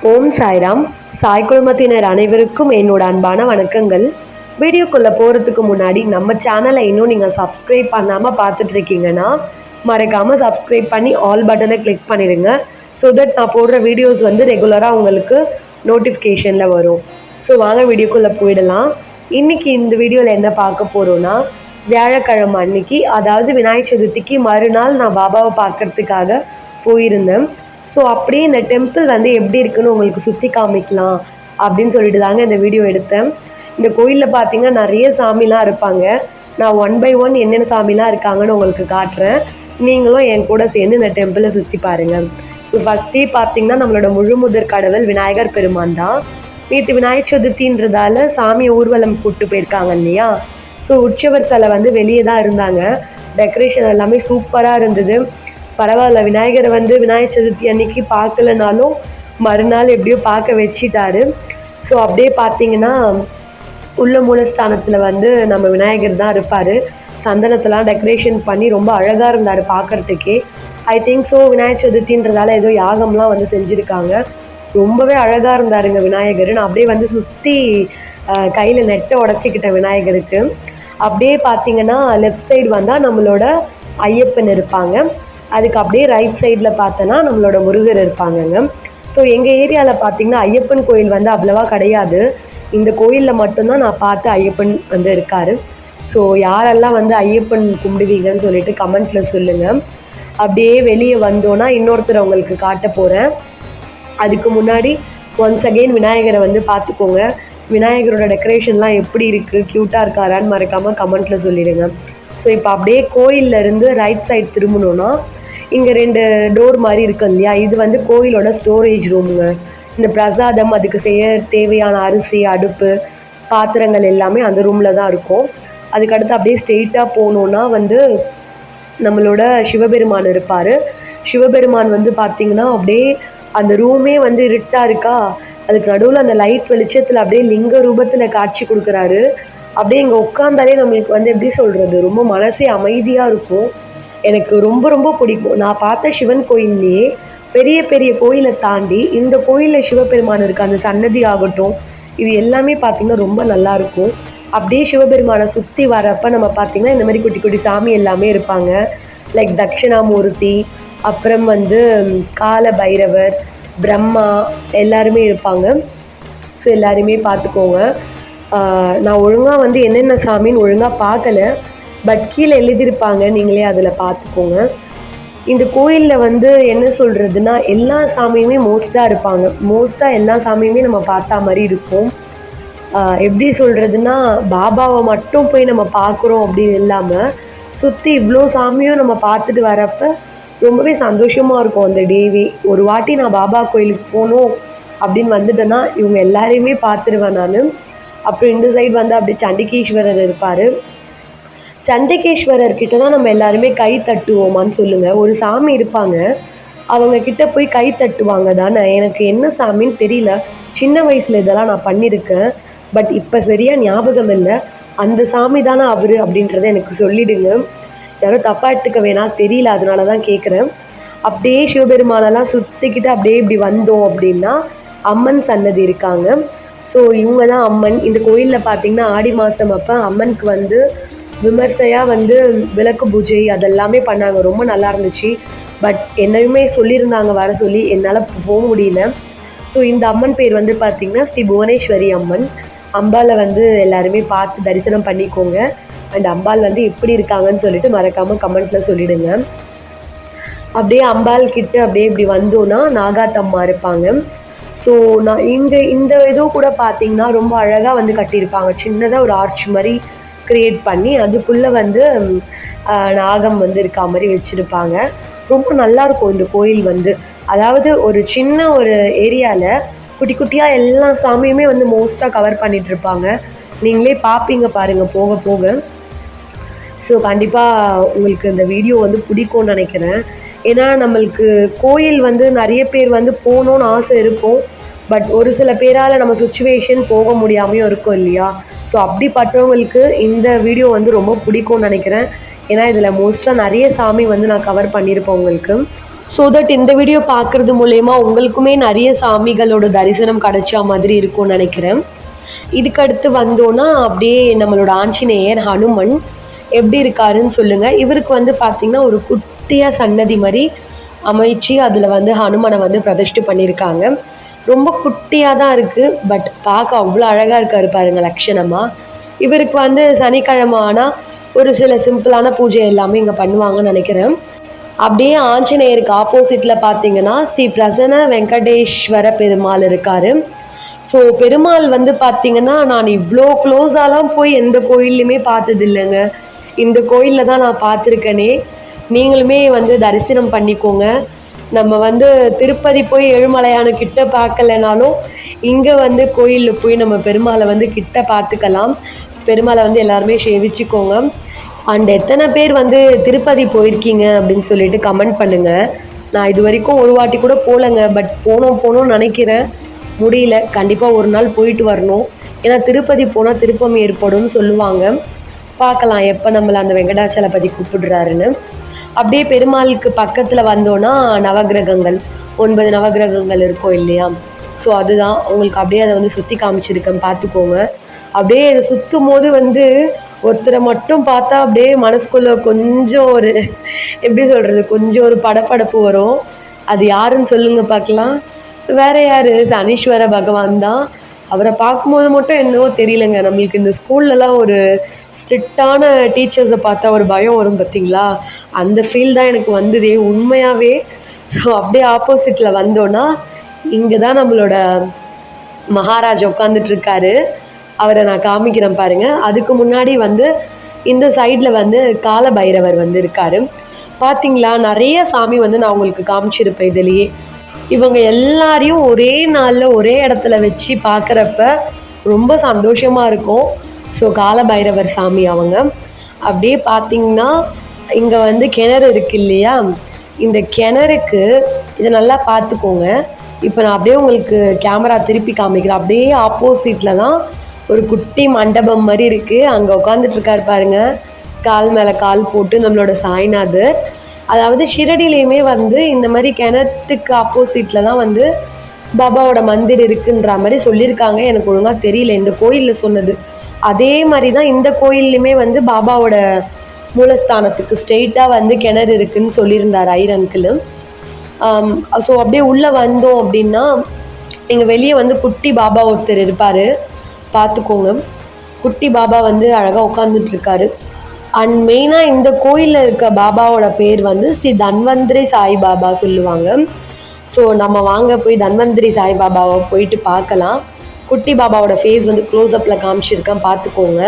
ஓம் சாய்ராம். சாய் குழுமத்தினர் அனைவருக்கும் என்னோட அன்பான வணக்கங்கள். வீடியோக்குள்ளே போகிறதுக்கு முன்னாடி நம்ம சேனலை இன்னும் நீங்கள் சப்ஸ்கிரைப் பண்ணாமல் பார்த்துட்ருக்கீங்கன்னா மறக்காமல் சப்ஸ்கிரைப் பண்ணி ஆல் பட்டனை கிளிக் பண்ணிடுங்க. ஸோ தட் நான் போடுற வீடியோஸ் ரெகுலராக உங்களுக்கு நோட்டிஃபிகேஷனில் வரும். ஸோ வாங்க வீடியோக்குள்ளே போயிடலாம். இன்றைக்கி இந்த வீடியோவில் என்ன பார்க்க போகிறோன்னா, வியாழக்கிழமை அன்னைக்கு, அதாவது விநாயகர் சதுர்த்திக்கு மறுநாள் நான் பாபாவை பார்க்குறதுக்காக போயிருந்தேன். ஸோ அப்படியே இந்த டெம்பிள் எப்படி இருக்குன்னு உங்களுக்கு சுற்றி காமிக்கலாம் அப்படின்னு சொல்லிட்டு தாங்க இந்த வீடியோ எடுத்தேன். இந்த கோயிலில் பார்த்தீங்கன்னா நிறைய சாமிலாம் இருப்பாங்க. நான் ஒன் பை ஒன் என்னென்ன சாமிலாம் இருக்காங்கன்னு உங்களுக்கு காட்டுறேன். நீங்களும் என் கூட சேர்ந்து இந்த டெம்பிளை சுற்றி பாருங்கள். ஸோ ஃபஸ்ட்டே பார்த்தீங்கன்னா நம்மளோட முழு முதற் கடவுள் விநாயகர் பெருமான் தான். நேற்று விநாயகர் சதுர்த்தின்றதால சாமியை ஊர்வலம் கூப்பிட்டு போயிருக்காங்க இல்லையா. ஸோ உற்சவர் சிலை வெளியே தான் இருந்தாங்க. டெக்கரேஷன் எல்லாமே சூப்பராக இருந்தது. பரவாயில்ல, விநாயகரை விநாயகர் சதுர்த்தி அன்னைக்கு பார்க்கலனாலும் மறுநாள் எப்படியோ பார்க்க வச்சிட்டாரு. ஸோ அப்படியே பார்த்தீங்கன்னா உள்ள மூலஸ்தானத்தில் நம்ம விநாயகர் தான் இருப்பார். சந்தனத்தெல்லாம் டெக்கரேஷன் பண்ணி ரொம்ப அழகாக இருந்தார் பார்க்குறதுக்கே. ஐ திங்க் ஸோ விநாயகர் சதுர்த்தின்றதால ஏதோ யாகம்லாம் செஞ்சுருக்காங்க. ரொம்பவே அழகாக இருந்தாருங்க விநாயகர். நான் அப்படியே சுற்றி கையில் நெட்டை உடச்சிக்கிட்டேன் விநாயகருக்கு. அப்படியே பார்த்தீங்கன்னா லெஃப்ட் சைடு வந்தால் நம்மளோட ஐயப்பன் இருப்பாங்க. அதுக்கு அப்படியே ரைட் சைடில் பார்த்தோன்னா நம்மளோட முருகர் இருப்பாங்கங்க. ஸோ எங்கள் ஏரியாவில் பார்த்திங்கன்னா ஐயப்பன் கோயில் அவ்வளவா கிடையாது. இந்த கோயிலில் மட்டும்தான் நான் பார்த்து ஐயப்பன் இருக்கார். ஸோ யாரெல்லாம் ஐயப்பன் கும்பிடுவீங்கன்னு சொல்லிட்டு கமெண்ட்டில் சொல்லுங்கள். அப்படியே வெளியே வந்தோன்னா இன்னொருத்தர் உங்களுக்கு காட்ட போகிறேன். அதுக்கு முன்னாடி ஒன்ஸ் அகெயின் விநாயகரை பார்த்துக்கோங்க. விநாயகரோட டெக்கரேஷன்லாம் எப்படி இருக்குது, க்யூட்டாக இருக்காரான்னு மறக்காமல் கமெண்ட்டில் சொல்லிவிடுங்க. ஸோ இப்போ அப்படியே கோயிலேருந்து ரைட் சைட் திரும்பணுன்னா இங்கே 2 டோர் மாதிரி இருக்கு இல்லையா, இது கோயிலோட ஸ்டோரேஜ் ரூமுங்க. இந்த பிரசாதம், அதுக்கு செய்ய தேவையான அரிசி, அடுப்பு, பாத்திரங்கள் எல்லாமே அந்த ரூமில் தான் இருக்கும். அதுக்கடுத்து அப்படியே ஸ்ட்ரெயிட்டாக போனோன்னா நம்மளோட சிவபெருமான் இருப்பார். சிவபெருமான் பார்த்திங்கன்னா அப்படியே அந்த ரூமே இருட்டாக இருக்கா, அதுக்கு நடுவில் அந்த லைட் வெளிச்சத்தில் அப்படியே லிங்க ரூபத்தில் காட்சி கொடுக்குறாரு. அப்படியே இங்கே உட்காந்தாலே நம்மளுக்கு எப்படி சொல்கிறது, ரொம்ப மனசே அமைதியாக இருக்கும். எனக்கு ரொம்ப ரொம்ப பிடிக்கும். நான் பார்த்த சிவன் கோயில்லையே பெரிய பெரிய கோயிலை தாண்டி இந்த கோயிலில் சிவபெருமான் இருக்க அந்த சன்னதி ஆகட்டும், இது எல்லாமே பார்த்திங்கன்னா ரொம்ப நல்லாயிருக்கும். அப்படியே சிவபெருமானை சுற்றி வரப்போ நம்ம பார்த்திங்கன்னா இந்த மாதிரி குட்டி குட்டி சாமி எல்லாமே இருப்பாங்க. லைக் தட்சிணாமூர்த்தி, அப்புறம் கால பைரவர், பிரம்மா எல்லாருமே இருப்பாங்க. ஸோ எல்லாருமே பார்த்துக்கோங்க. நான் ஒழுங்காக என்னென்ன சாமின்னு ஒழுங்காக பார்க்கல, பட் கீழே எழுதியிருப்பாங்க, நீங்களே அதில் பார்த்துக்கோங்க. இந்த கோயிலில் என்ன சொல்கிறதுனா, எல்லா சாமியுமே மோஸ்ட்டாக இருப்பாங்க. மோஸ்ட்டாக எல்லா சாமியுமே நம்ம பார்த்தா மாதிரி இருக்கும். எப்படி சொல்கிறதுனா, பாபாவை மட்டும் போய் நம்ம பார்க்குறோம் அப்படின்னு இல்லாமல் சுற்றி இவ்வளோ சாமியும் நம்ம பார்த்துட்டு வரப்போ ரொம்பவே சந்தோஷமாக இருக்கும் அந்த டேவே. ஒரு வாட்டி நான் பாபா கோயிலுக்கு போகணும் அப்படின்னு வந்துட்டேன்னா இவங்க எல்லாரையுமே பார்த்துருவேன் நான். அப்புறம் இந்த சைடு அப்படி சண்டிகேஸ்வரர் இருப்பார். சண்டிகேஸ்வரர்கிட்ட தான் நம்ம எல்லாருமே கை தட்டுவோமான்னு சொல்லுங்கள். ஒரு சாமி இருப்பாங்க, அவங்கக்கிட்ட போய் கை தட்டுவாங்க தானே. எனக்கு என்ன சாமின்னு தெரியல. சின்ன வயசில் இதெல்லாம் நான் பண்ணியிருக்கேன், பட் இப்போ சரியாக ஞாபகம் இல்லை. அந்த சாமி தானே அவர் அப்படின்றத எனக்கு சொல்லிவிடுங்க. யாரும் தப்பாக எடுத்துக்க வேணாம், தெரியல, அதனால தான் கேட்குறேன். அப்படியே சிவபெருமானெல்லாம் சுற்றிக்கிட்டு அப்படியே இப்படி வந்தோம் அப்படின்னா அம்மன் சன்னதி இருக்காங்க. ஸோ இவங்க தான் அம்மன். இந்த கோயிலில் பார்த்திங்கன்னா ஆடி மாதம் அப்போ அம்மனுக்கு விமர்சையாக விளக்கு பூஜை அதெல்லாமே பண்ணாங்க. ரொம்ப நல்லா இருந்துச்சு. பட் என்னையுமே சொல்லியிருந்தாங்க வர சொல்லி, என்னால் போக முடியல. ஸோ இந்த அம்மன் பேர் பார்த்திங்கன்னா ஸ்ரீ புவனேஸ்வரி அம்மன். அம்பாலை எல்லாருமே பார்த்து தரிசனம் பண்ணிக்கோங்க. அண்ட் அம்பாள் எப்படி இருக்காங்கன்னு சொல்லிட்டு மறக்காமல் கமெண்ட்டில் சொல்லிவிடுங்க. அப்படியே அம்பாள் கிட்ட அப்படியே இப்படி வந்தோன்னா நாகாத்தம்மா இருப்பாங்க. ஸோ நான் இந்த இதோ கூட பார்த்திங்கன்னா ரொம்ப அழகாக கட்டியிருப்பாங்க. சின்னதாக ஒரு ஆர்ச் மாதிரி க்ரியேட் பண்ணி அதுக்குள்ளே நாகம் இருக்கா மாதிரி வச்சுருப்பாங்க. ரொம்ப நல்லாயிருக்கும் இந்த கோயில். அதாவது ஒரு சின்ன ஒரு ஏரியாவில் குட்டி குட்டியாக எல்லா சாமியுமே மோஸ்ட்டாக கவர் பண்ணிகிட்ருப்பாங்க. நீங்களே பார்ப்பீங்க பாருங்கள் போக போக. ஸோ கண்டிப்பாக உங்களுக்கு இந்த வீடியோ பிடிக்கும்னு நினைக்கிறேன். ஏன்னா நம்மளுக்கு கோயில் நிறைய பேர் போகணுன்னு ஆசை இருக்கும், பட் ஒரு சில பேரால் நம்ம சுச்சுவேஷன் போக முடியாமையும் இருக்கும் இல்லையா. ஸோ அப்படிப்பட்டவங்களுக்கு இந்த வீடியோ ரொம்ப பிடிக்கும்னு நினைக்கிறேன். ஏன்னா இதில் மோஸ்ட்டாக நிறைய சாமி நான் கவர் பண்ணியிருப்பேன் உங்களுக்கு. ஸோ தட் இந்த வீடியோ பார்க்குறது மூலயமா உங்களுக்குமே நிறைய சாமிகளோட தரிசனம் கிடைச்சா மாதிரி இருக்கும்னு நினைக்கிறேன். இதுக்கடுத்து வந்தோன்னா அப்படியே நம்மளோட ஆஞ்சநேயர் ஹனுமன் எப்படி இருக்காருன்னு சொல்லுங்கள். இவருக்கு வந்து பார்த்திங்கன்னா ஒரு குட்டியாக சன்னதி மாதிரி அமைச்சு அதில் வந்து ஹனுமனை வந்து பிரதிஷ்டை பண்ணியிருக்காங்க. ரொம்ப குட்டியாக தான் இருக்குது, பட் பார்க்க அவ்வளோ அழகாக இருக்காரு பாருங்கள் லட்சணமாக. இவருக்கு வந்து சனிக்கிழமை ஆனால் ஒரு சில சிம்பிளான பூஜை எல்லாமே இங்கே பண்ணுவாங்கன்னு நினைக்கிறேன். அப்படியே ஆஞ்சநேயருக்கு ஆப்போசிட்டில் பார்த்தீங்கன்னா ஸ்ரீ பிரசன்ன வெங்கடேஸ்வர பெருமாள் இருக்கார். ஸோ பெருமாள் வந்து பார்த்திங்கன்னா நான் இவ்வளோ க்ளோஸாலாம் போய் எந்த கோயில்லையுமே பார்த்தது இல்லைங்க. இந்த கோயிலில் தான் நான் பார்த்துருக்கேனே. நீங்களுமே வந்து தரிசனம் பண்ணிக்கோங்க. நம்ம வந்து திருப்பதி போய் ஏழுமலையான கிட்ட பார்க்கலனாலும் இங்கே வந்து கோயிலில் போய் நம்ம பெருமாளை வந்து கிட்ட பார்த்துக்கலாம். பெருமாளை வந்து எல்லாருமே சேவிச்சுக்கோங்க. அண்ட் எத்தனை பேர் வந்து திருப்பதி போயிருக்கீங்க அப்படின்னு சொல்லிட்டு கமெண்ட் பண்ணுங்கள். நான் இது வரைக்கும் ஒரு வாட்டி கூட போகலைங்க, பட் போகணும்னு நினைக்கிறேன், முடியல. கண்டிப்பாக ஒரு நாள் போயிட்டு வரணும். ஏன்னா திருப்பதி போனால் திருப்பம் ஏற்படும்னு சொல்லுவாங்க. பார்க்கலாம் எப்போ நம்மளை அந்த வெங்கடாச்சலபதி கூப்பிடுறாருன்னு. அப்படியே பெருமாளுக்கு பக்கத்தில் வந்தோன்னா நவகிரகங்கள் 9 நவகிரகங்கள் இருக்கும் இல்லையா? ஸோ அதுதான் உங்களுக்கு அப்படியே அதை வந்து சுற்றி காமிச்சிருக்கேன், பார்த்துக்கோங்க. அப்படியே அதை சுற்றும் போது வந்து ஒருத்தரை மட்டும் பார்த்தா அப்படியே மனசுக்குள்ளே கொஞ்சம் ஒரு எப்படி சொல்கிறது, கொஞ்சம் ஒரு படப்படப்பு வரும். அது யாருன்னு சொல்லுங்கள் பார்க்கலாம். வேறு யார்? சனீஸ்வர பகவான் தான். அவரை பார்க்கும்போது மட்டும் என்னவோ தெரியலங்க, நம்மளுக்கு இந்த ஸ்கூல்லலாம் ஒரு ஸ்ட்ரிக்டான டீச்சர்ஸை பார்த்தா ஒரு பயம் வரும் பார்த்தீங்களா? அந்த ஃபீல் தான் எனக்கு வந்ததே உண்மையாகவே. ஸோ அப்படியே ஆப்போசிட்டில் வந்தோன்னா இங்கே தான் நம்மளோட மகாராஜா உட்காந்துட்ருக்காரு. அவரை நான் காமிக்கிறேன் பாருங்கள். அதுக்கு முன்னாடி வந்து இந்த சைடில் வந்து கால பைரவர் வந்து இருக்கார். பார்த்தீங்களா, நிறைய சாமி வந்து நான் உங்களுக்கு காமிச்சிருப்பேன் இதுலேயே. இவங்க எல்லாரையும் ஒரே நாளில் ஒரே இடத்துல வச்சு பார்க்குறப்ப ரொம்ப சந்தோஷமாக இருக்கும். ஸோ கால பைரவர் சாமி அவங்க. அப்படியே பார்த்திங்கன்னா இங்கே வந்து கிணறு இருக்குது இல்லையா? இந்த கிணறுக்கு இதை நல்லா பார்த்துக்கோங்க. இப்போ நான் அப்படியே உங்களுக்கு கேமரா திருப்பி காமிக்கிறேன். அப்படியே ஆப்போசிட்டில் தான் ஒரு குட்டி மண்டபம் மாதிரி இருக்குது. அங்கே உட்காந்துட்ருக்காரு பாருங்கள், கால் மேலே கால் போட்டு நம்மளோட சாய்நாதர். அதாவது ஷிரடியிலையுமே வந்து இந்த மாதிரி கிணத்துக்கு ஆப்போசிட்டில் தான் வந்து பாபாவோட மந்திர் இருக்குன்ற மாதிரி சொல்லியிருக்காங்க. எனக்கு ஒழுங்காக தெரியல இந்த கோயிலில் சொன்னது. அதே மாதிரி தான் இந்த கோயில்லையுமே வந்து பாபாவோட மூலஸ்தானத்துக்கு ஸ்ட்ரெயிட்டாக வந்து கிணறு இருக்குதுன்னு சொல்லியிருந்தார் ஐயர் அங்கிள். ஸோ அப்படியே உள்ளே வந்தோம் அப்படின்னா இங்கே வெளியே வந்து குட்டி பாபா ஒருத்தர் இருப்பார், பார்த்துக்கோங்க. குட்டி பாபா வந்து அழகாக உட்காந்துட்ருக்காரு. அண்ட் மெயினாக இந்த கோயிலில் இருக்க பாபாவோட பேர் வந்து ஸ்ரீ தன்வந்திரி சாய்பாபா சொல்லுவாங்க. ஸோ நம்ம வாங்க போய் தன்வந்திரி சாய்பாபாவை போயிட்டு பார்க்கலாம். குட்டி பாபாவோட ஃபேஸ் வந்து க்ளோஸ்அப்பில் காமிச்சிருக்கேன், பார்த்துக்கோங்க.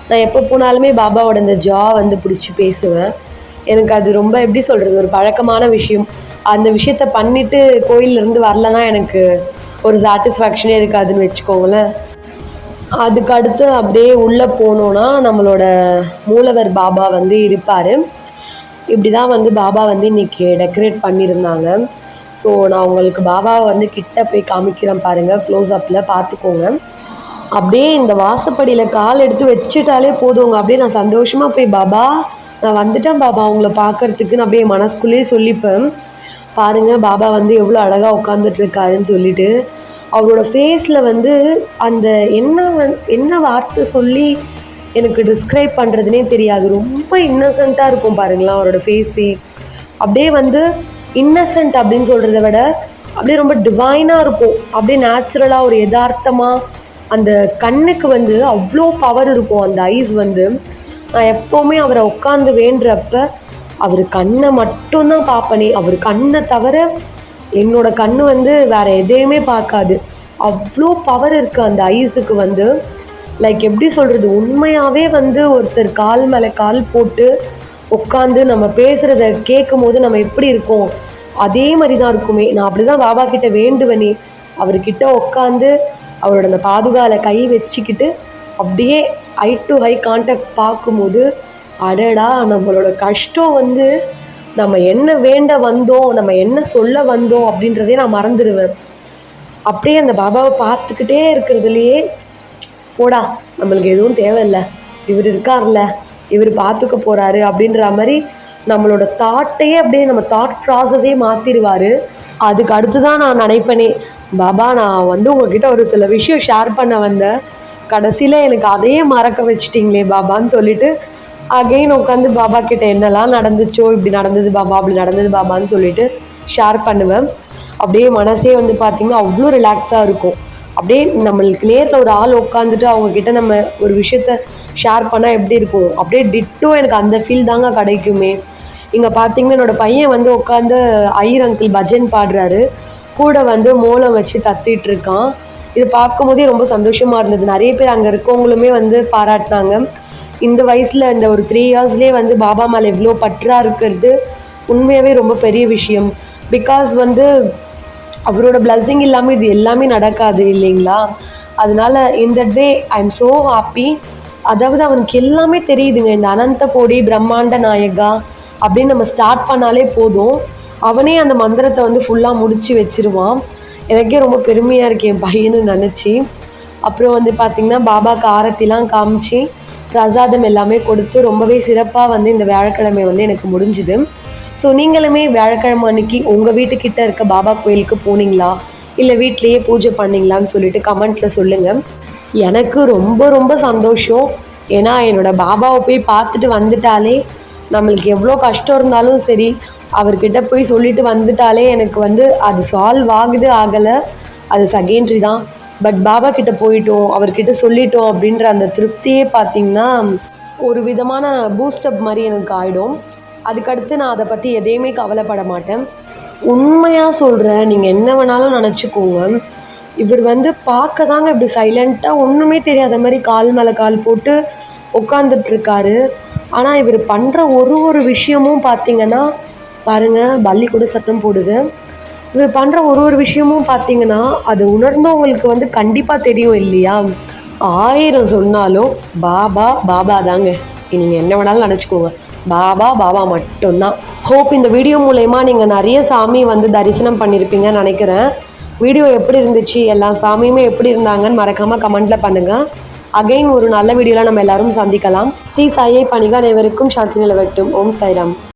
நான் எப்போ போனாலுமே பாபாவோட இந்த ஜா வந்து பிடிச்சி பேசுவேன். எனக்கு அது ரொம்ப எப்படி சொல்கிறது, ஒரு பழக்கமான விஷயம். அந்த விஷயத்த பண்ணிவிட்டு கோயிலேருந்து வரலன்னா எனக்கு ஒரு சாட்டிஸ்ஃபேக்ஷனே இருக்காதுன்னு வச்சுக்கோங்களேன். அதுக்கு அடுத்து அப்படியே உள்ளே போனோன்னா நம்மளோட மூலவர் பாபா வந்து இருப்பார். இப்படி தான் வந்து பாபா வந்து இன்றைக்கி டெக்கரேட் பண்ணியிருந்தாங்க. ஸோ நான் உங்களுக்கு பாபாவை வந்து கிட்ட போய் காமிக்கிறேன் பாருங்கள், க்ளோஸ்அப்பில் பார்த்துக்கோங்க. அப்படியே இந்த வாசப்படியில் கால் எடுத்து வச்சுட்டாலே போதுங்க, அப்படியே நான் சந்தோஷமாக போய் பாபா நான் வந்துட்டேன் பாபா உங்களை பார்க்குறதுக்குன்னு அப்படியே மனசுக்குள்ளேயே சொல்லிப்பேன். பாருங்கள் பாபா வந்து எவ்வளோ அழகாக உட்காந்துட்ருக்காருன்னு சொல்லிட்டு. அவரோட ஃபேஸில் வந்து அந்த என்ன வார்த்தை சொல்லி எனக்கு டிஸ்கிரைப் பண்ணுறதுனே தெரியாது. ரொம்ப இன்னசென்ட்டாக இருக்கும் பாருங்களேன் அவரோட ஃபேஸே. அப்படியே வந்து இன்னசென்ட் அப்படின்னு சொல்கிறத விட அப்படியே ரொம்ப டிவைனாக இருக்கும். அப்படியே நேச்சுரலாக ஒரு யதார்த்தமாக அந்த கண்ணுக்கு வந்து அவ்வளோ பவர் இருக்கும். அந்த ஐஸ் வந்து நான் எப்போவுமே அவரை உட்காந்து வேண்டுறப்ப அவர் கண்ணை மட்டும்தான் பார்ப்பனே. அவர் கண்ணை தவிர என்னோடய கண் வந்து வேறு எதையுமே பார்க்காது. அவ்வளோ பவர் இருக்குது அந்த ஐஸுக்கு வந்து. லைக் எப்படி சொல்கிறது, உண்மையாகவே வந்து ஒருத்தர் கால் மேலே கால் போட்டு உட்காந்து நம்ம பேசுகிறத கேட்கும் போது நம்ம எப்படி இருக்கோம் அதே மாதிரி தான் இருக்குமே. நான் அப்படி தான் பாபா கிட்ட வேண்டுவனே. அவர்கிட்ட உட்காந்து அவரோட அந்த பாதுகால கை வச்சுக்கிட்டு அப்படியே ஐ டு ஹை கான்டாக்ட் பார்க்கும்போது அடடா, நம்மளோட கஷ்டம் வந்து நம்ம என்ன வேண்ட வந்தோம், நம்ம என்ன சொல்ல வந்தோம் அப்படின்றதே நான் மறந்துடுவேன். அப்படியே அந்த பாபாவை பார்த்துக்கிட்டே இருக்கிறதுலையே போடா நம்மளுக்கு எதுவும் தேவையில்லை, இவர் இருக்கார்ல, இவர் பார்த்துக்க போகிறாரு அப்படின்ற மாதிரி நம்மளோட தாட்டையே அப்படியே நம்ம தாட் ப்ராசஸே மாற்றிடுவார். அதுக்கு அடுத்து தான் நான் நினைப்பேனே, பாபா நான் வந்து உங்ககிட்ட ஒரு சில விஷயம் ஷேர் பண்ண வந்தேன், கடைசியில் எனக்கு அதையே மறக்க வச்சிட்டிங்களே பாபான்னு சொல்லிட்டு அகைன் உட்காந்து பாபா கிட்ட என்னெல்லாம் நடந்துச்சோ, இப்படி நடந்தது பாபா, அப்படி நடந்தது பாபான்னு சொல்லிட்டு ஷேர் பண்ணுவேன். அப்படியே மனசே வந்து பார்த்திங்கன்னா அவ்வளோ ரிலாக்ஸாக இருக்கும். அப்படியே நம்மளுக்கு நேரில் ஒரு ஆள் உட்காந்துட்டு அவங்கக்கிட்ட நம்ம ஒரு விஷயத்த ஷேர் பண்ணால் எப்படி இருக்கும், அப்படியே டிட்டோ எனக்கு அந்த ஃபீல் தாங்க கிடைக்குமே. இங்கே பார்த்தீங்கன்னா என்னோடய பையன் வந்து உட்காந்து ஐயர் அங்கிள் பஜன் பாடுறாரு, கூட வந்து மோளம் வச்சு தத்திட்டு இருக்கான். இது பார்க்கும்போதே ரொம்ப சந்தோஷமாக இருந்தது. நிறைய பேர் அங்கே இருக்கவங்களுமே வந்து பாராட்டினாங்க. இந்த வயசில் இந்த ஒரு 3 இயர்ஸ்லேயே வந்து பாபா மேலே இவ்வளோ பற்றாக இருக்கிறது உண்மையாகவே ரொம்ப பெரிய விஷயம். பிகாஸ் வந்து அவரோட பிளஸ்ஸிங் இல்லாமல் இது எல்லாமே நடக்காது இல்லைங்களா? அதனால இந்த டே ஐ எம் ஸோ ஹாப்பி. அதாவது அவனுக்கு எல்லாமே தெரியுதுங்க. இந்த அனந்த கோடி பிரம்மாண்ட நாயகா அப்படின்னு நம்ம ஸ்டார்ட் பண்ணாலே போதும், அவனே அந்த மந்திரத்தை வந்து ஃபுல்லாக முடித்து வச்சிருவான். எனக்கே ரொம்ப பெருமையாக இருக்குது என் பையனு நினச்சி. அப்புறம் வந்து பார்த்திங்கன்னா பாபாவுக்கு ஆரத்திலாம் காமிச்சு பிரசாதம் எல்லாமே கொடுத்து ரொம்பவே சிறப்பாக வந்து இந்த வியாழக்கிழமை வந்து எனக்கு முடிஞ்சுது. ஸோ நீங்களுமே வியாழக்கிழமை அன்னைக்கு உங்கள் வீட்டுக்கிட்ட இருக்க பாபா கோயிலுக்கு போனீங்களா, இல்லை வீட்லேயே பூஜை பண்ணிங்களான்னு சொல்லிட்டு கமெண்ட்டில் சொல்லுங்கள். எனக்கு ரொம்ப ரொம்ப சந்தோஷம். ஏன்னா என்னோடய பாபாவை போய் பார்த்துட்டு வந்துட்டாலே, நம்மளுக்கு எவ்வளோ கஷ்டம் இருந்தாலும் சரி, அவர்கிட்ட போய் சொல்லிட்டு வந்துட்டாலே எனக்கு வந்து அது சால்வ் ஆகுது ஆகலை அது செகண்டரி தான். பட் பாபா கிட்ட போயிட்டோம், அவர்கிட்ட சொல்லிட்டோம் அப்படின்ற அந்த திருப்தியே பார்த்திங்கன்னா ஒரு விதமான பூஸ்டப் மாதிரி எனக்கு ஆகிடும். அதுக்கடுத்து நான் அதை பற்றி எதையுமே கவலைப்பட மாட்டேன். உண்மையாக சொல்கிறேன், நீங்கள் என்ன வேணாலும் நினச்சிக்கோங்க, இவர் வந்து பார்க்க தாங்க இப்படி சைலண்ட்டாக ஒன்றுமே தெரியாத மாதிரி கால் மேலே கால் போட்டு உட்காந்துட்ருக்காரு. ஆனால் இவர் பண்ணுற ஒரு விஷயமும் பார்த்திங்கன்னா பாருங்கள், பல்லி கூட சத்தம் போடுது. இவர் பண்ணுற ஒரு விஷயமும் பார்த்திங்கன்னா அது உணர்ந்தவங்களுக்கு வந்து கண்டிப்பாக தெரியும் இல்லையா? 1000 சொன்னாலும் பாபா பாபா தாங்க. நீங்கள் என்ன வேணாலும் நினச்சிக்கோங்க, பாபா பாபா மட்டும்தான். ஹோப் இந்த வீடியோ மூலயமா நீங்கள் நிறைய சாமி வந்து தரிசனம் பண்ணியிருப்பீங்கன்னு நினைக்கிறேன். வீடியோ எப்படி இருந்துச்சு, எல்லா சாமியுமே எப்படி இருந்தாங்கன்னு மறக்காமல் கமெண்ட்டில் பண்ணுங்கள். அகைன் ஒரு நல்ல வீடியோவில் நம்ம எல்லாரும் சந்திக்கலாம். ஸ்ரீ சாயை பணிக அனைவருக்கும் சாந்தி நிலவட்டும். ஓம் சாய்ராம்.